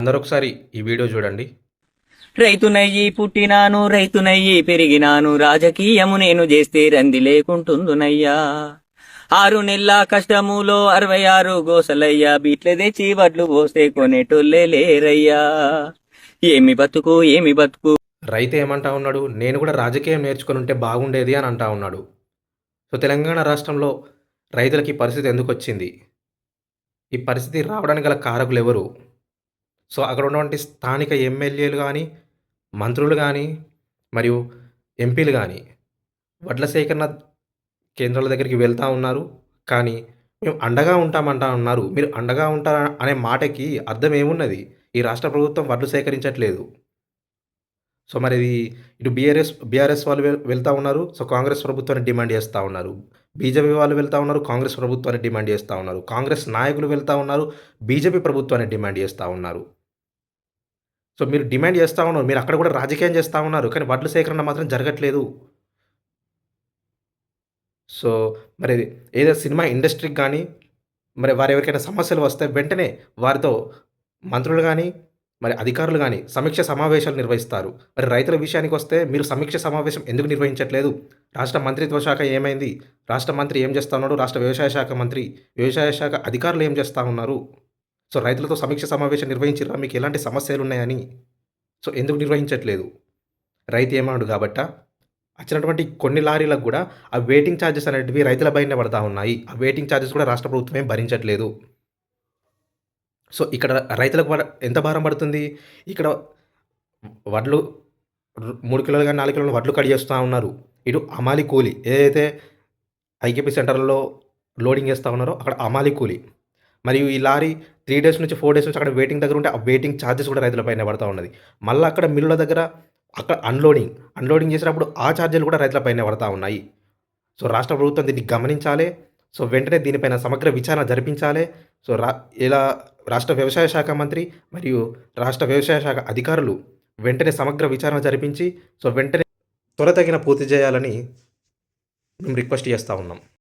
అందరూ ఒకసారి ఈ వీడియో చూడండి. రైతునయ్యి పుట్టినాను రైతునయ్యి పెరిగినాను రాజకీయము నేను చేస్తే రంది లేకుంటుందునయ్యా 6 నెలల కష్టములో 66 గోసలయ్యా బీట్ల తెచ్చి వడ్లు పోస్తే కొనేటోళ్ళే లేరయ్యా ఏమి బతుకు ఏమి బతుకు. రైతు ఏమంటా ఉన్నాడు, నేను కూడా రాజకీయం నేర్చుకుని ఉంటే బాగుండేది అని అంటా ఉన్నాడు. సో తెలంగాణ రాష్ట్రంలో రైతులకి ఈ పరిస్థితి ఎందుకు వచ్చింది, ఈ పరిస్థితి రావడానికి గల కారకులు ఎవరు? సో అక్కడ ఉన్నటువంటి స్థానిక ఎమ్మెల్యేలు కానీ, మంత్రులు కానీ, మరియు ఎంపీలు కానీ వడ్ల సేకరణ కేంద్రాల దగ్గరికి వెళ్తా ఉన్నారు. కానీ మేము అండగా ఉంటామంటా ఉన్నారు. మీరు అండగా ఉంటారా అనే మాటకి అర్థం ఏమున్నది? ఈ రాష్ట్ర ప్రభుత్వం వడ్లు సేకరించట్లేదు. సో మరి ఇది ఇటు బీఆర్ఎస్ వాళ్ళు వెళ్తా ఉన్నారు. సో కాంగ్రెస్ ప్రభుత్వాన్ని డిమాండ్ చేస్తా ఉన్నారు. బీజేపీ వాళ్ళు వెళ్తా ఉన్నారు. కాంగ్రెస్ ప్రభుత్వాన్ని డిమాండ్ చేస్తా ఉన్నారు. కాంగ్రెస్ నాయకులు వెళ్తా ఉన్నారు. బీజేపీ ప్రభుత్వాన్ని డిమాండ్ చేస్తా ఉన్నారు. సో మీరు డిమాండ్ చేస్తా ఉన్నారు. మీరు అక్కడ కూడా రాజకీయం చేస్తా ఉన్నారు. కానీ వడ్ల సేకరణ మాత్రం జరగట్లేదు. సో మరి ఏదో సినిమా ఇండస్ట్రీకి కానీ, మరి వారు ఎవరికైనా సమస్యలు వస్తే వెంటనే వారితో మంత్రులు గానీ, మరి అధికారులు గానీ సమీక్ష సమావేశాలు నిర్వహిస్తారు. మరి రైతుల విషయానికొస్తే మీరు సమీక్ష సమావేశం ఎందుకు నిర్వహించట్లేదు? రాష్ట్ర మంత్రిత్వ శాఖ ఏమైంది? రాష్ట్ర మంత్రి ఏం చేస్తా ఉన్నాడు? రాష్ట్ర వ్యవసాయ శాఖ మంత్రి, వ్యవసాయ శాఖ అధికారులు ఏం చేస్తా ఉన్నారు? సో రైతులతో సమీక్ష సమావేశం నిర్వహించిర్రా? మీకు ఎలాంటి సమస్యలున్నాయని? సో ఎందుకు నిర్వహించట్లేదు? రైతు ఏమన్నాడు కాబట్టా? వచ్చినటువంటి కొన్ని లారీలకు కూడా ఆ వెయిటింగ్ ఛార్జెస్ అనేటివి రైతుల పైనే పడతా ఉన్నాయి. ఆ వెయిటింగ్ ఛార్జెస్ కూడా రాష్ట్ర ప్రభుత్వం ఏం భరించట్లేదు. సో ఇక్కడ రైతులకు ఎంత భారం పడుతుంది? ఇక్కడ వడ్లు 3 కిలోలు గాని, 4 కిలోల వడ్లు కడిగేస్తా ఉన్నారు. ఇటు హమాలీ కూలి ఏదైతే ఐకేపీ సెంటర్‌లలో లోడింగ్ చేస్తా ఉన్నారో అక్కడ హమాలీ కూలి. మరియు ఈ లారీ 3 డేస్ నుంచి 4 డేస్ నుంచి అక్కడ వెయిటింగ్ దగ్గర ఉంటే ఆ వెయిటింగ్ ఛార్జెస్ కూడా రైతుల పైనే పడతా ఉన్నది. మళ్ళా అక్కడ మిల్లుల దగ్గర అక్కడ అన్‌లోడింగ్ చేసేటప్పుడు ఆ ఛార్జీలు కూడా రైతుల పైనే పడతా ఉన్నాయి. సో రాష్ట్ర ప్రభుత్వం దీన్ని గమనించాలి. సో వెంటనే దీనిపైన సమగ్ర విచారణ జరిపించాలి. సో ఇలా రాష్ట్ర వ్యవసాయ శాఖ మంత్రి మరియు రాష్ట్ర వ్యవసాయ శాఖ అధికారులు వెంటనే సమగ్ర విచారణ జరిపించి సో వెంటనే త్వరితగిన పూర్తి చేయాలని మేము రిక్వెస్ట్ చేస్తా ఉన్నాం.